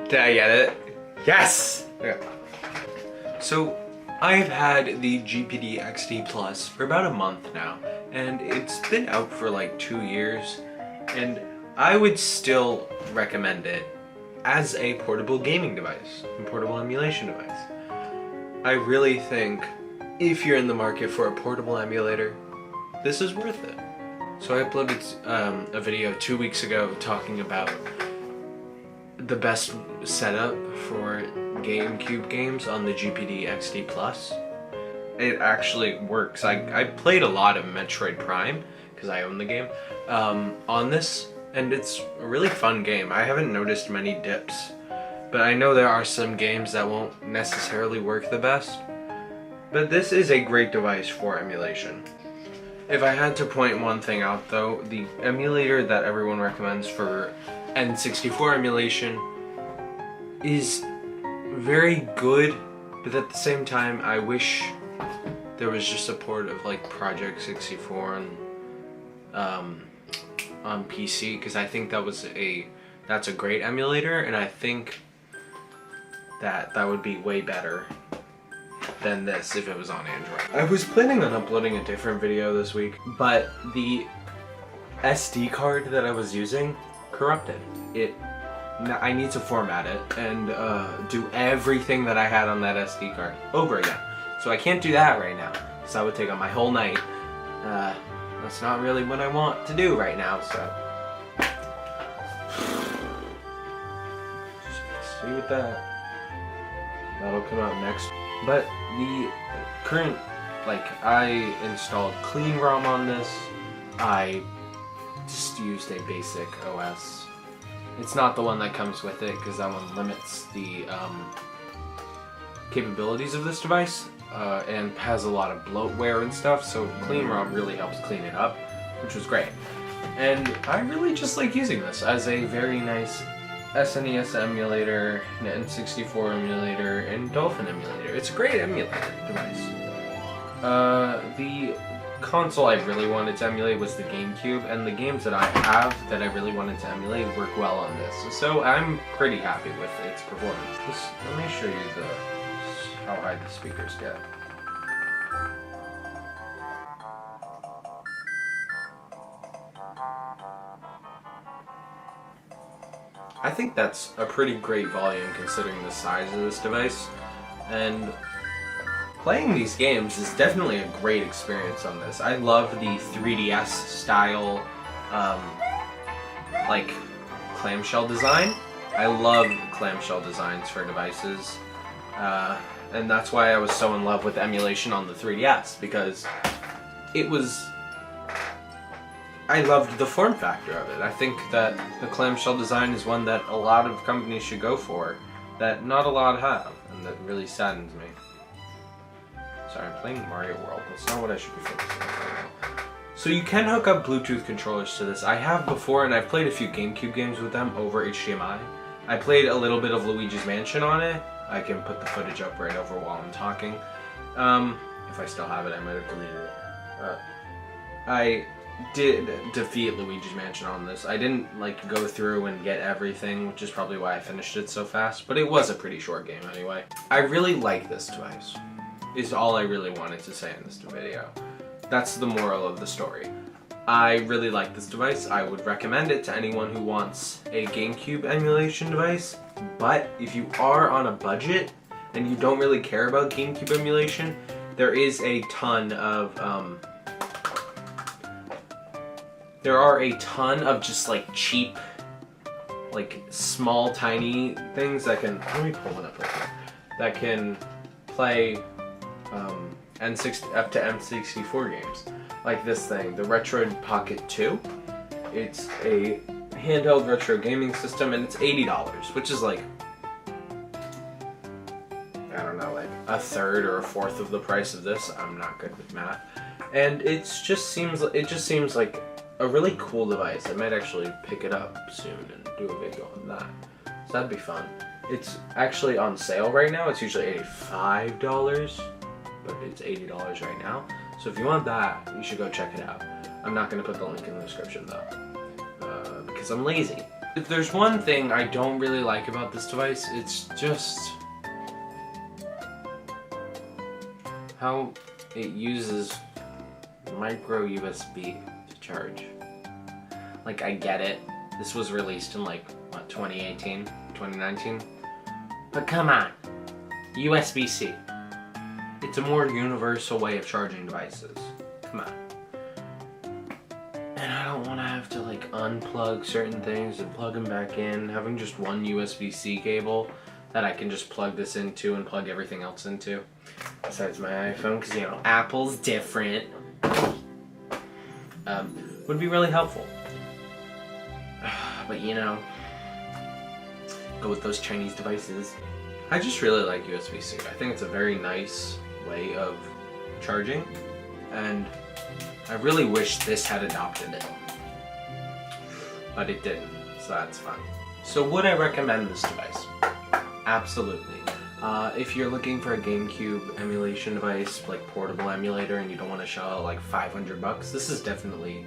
Did I get it? Yes! Okay. So, I've had the GPD XD Plus for about a month now, and it's been out for like 2 years, and I would still recommend it as a portable gaming device, a portable emulation device. I really think if you're in the market for a portable emulator, this is worth it. So I uploaded a video 2 weeks ago talking about the best setup for GameCube games on the GPD XD Plus. It actually works. I played a lot of Metroid Prime, because I own the game, on this, and it's a really fun game. I haven't noticed many dips, but I know there are some games that won't necessarily work the best. But this is a great device for emulation. If I had to point one thing out though, the emulator that everyone recommends for N64 emulation is very good, but at the same time I wish there was just support of like Project 64 on PC, because I think that's a great emulator, and I think that would be way better than this if it was on Android. I was planning on uploading a different video this week, but the SD card that I was using corrupted. I need to format it and do everything that I had on that SD card over again. So I can't do that right now, because that would take up my whole night. That's not really what I want to do right now, so. Just see with that. That'll come out next. But the current, I installed Clean ROM on this. I just used a basic OS. It's not the one that comes with it, because that one limits the capabilities of this device and has a lot of bloatware and stuff, so Clean ROM really helps clean it up, which was great. And I really just like using this as a very nice SNES emulator, an N64 emulator, and Dolphin emulator. It's a great emulator device. The console I really wanted to emulate was the GameCube, and the games that I have that I really wanted to emulate work well on this. So I'm pretty happy with its performance. Let me show you how high the speakers get. I think that's a pretty great volume considering the size of this device, and playing these games is definitely a great experience on this. I love the 3DS style clamshell design. I love clamshell designs for devices, and that's why I was so in love with emulation on the 3DS, because I loved the form factor of it. I think that the clamshell design is one that a lot of companies should go for, that not a lot have, and that really saddens me. Sorry, I'm playing Mario World. That's not what I should be focusing on right now. So you can hook up Bluetooth controllers to this. I have before, and I've played a few GameCube games with them over HDMI. I played a little bit of Luigi's Mansion on it. I can put the footage up right over while I'm talking. If I still have it, I might have deleted it. I did defeat Luigi's Mansion on this. I didn't go through and get everything, which is probably why I finished it so fast, but it was a pretty short game anyway. I really like this device, is all I really wanted to say in this video. That's the moral of the story. I really like this device. I would recommend it to anyone who wants a GameCube emulation device, but if you are on a budget and you don't really care about GameCube emulation, there is a ton of there are a ton of just cheap, small, tiny things that can. Let me pull one up right here. That can play up to N64 games, like this thing, the Retro Pocket 2. It's a handheld retro gaming system, and it's $80, which is I don't know, a third or a fourth of the price of this. I'm not good with math, and it just seems like a really cool device. I might actually pick it up soon and do a video on that. So that'd be fun. It's actually on sale right now. It's usually $85, but it's $80 right now. So if you want that, you should go check it out. I'm not going to put the link in the description though, because I'm lazy. If there's one thing I don't really like about this device, it's just how it uses micro USB to charge. Like, I get it. This was released in like, what, 2018, 2019? But come on, USB-C. It's a more universal way of charging devices. Come on. And I don't want to have to like unplug certain things and plug them back in. Having just one USB-C cable that I can just plug this into and plug everything else into. Besides my iPhone, because you know, Apple's different. Would be really helpful. But you know, go with those Chinese devices. I just really like USB-C. I think it's a very nice way of charging, and I really wish this had adopted it, but it didn't, so that's fun. So would I recommend this device? Absolutely. If you're looking for a GameCube emulation device, like portable emulator, and you don't want to shell out like $500, this is definitely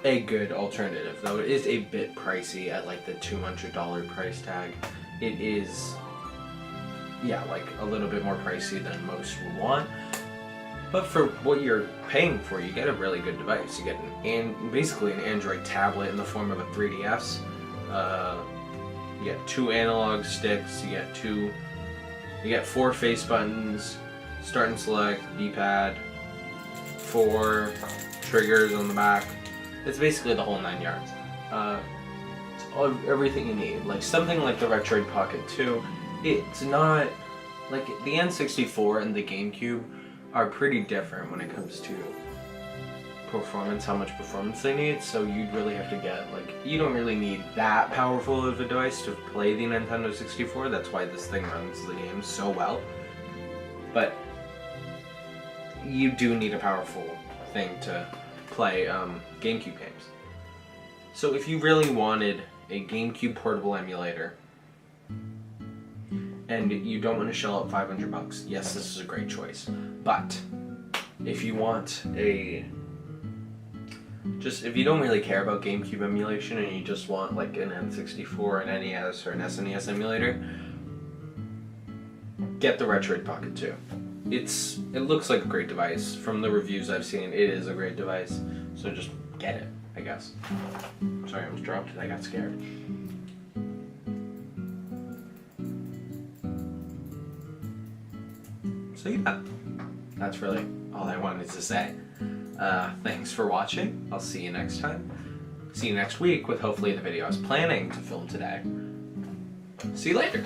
a good alternative, though it is a bit pricey at like the $200 price tag. It is, yeah, like a little bit more pricey than most would want. But for what you're paying for, you get a really good device. You get basically an Android tablet in the form of a 3DS. You get 2 analog sticks. You get 4 face buttons, start and select, D-pad, 4 triggers on the back. It's basically the whole 9 yards. It's everything you need. Like something like the Retroid Pocket 2. It's not like the N64 and the GameCube are pretty different when it comes to performance, how much performance they need, so you'd really have to get, like, you don't really need that powerful of a device to play the Nintendo 64, that's why this thing runs the game so well, but you do need a powerful thing to play GameCube games. So if you really wanted a GameCube portable emulator, and you don't want to shell out $500, yes, this is a great choice. But if you want if you don't really care about GameCube emulation and you just want like an N64, an NES, or an SNES emulator, get the Retroid Pocket 2. It looks like a great device. From the reviews I've seen, it is a great device. So just get it, I guess. Sorry, I almost dropped it. I got scared. So yeah, that's really all I wanted to say. Thanks for watching. I'll see you next time. See you next week with hopefully the video I was planning to film today. See you later.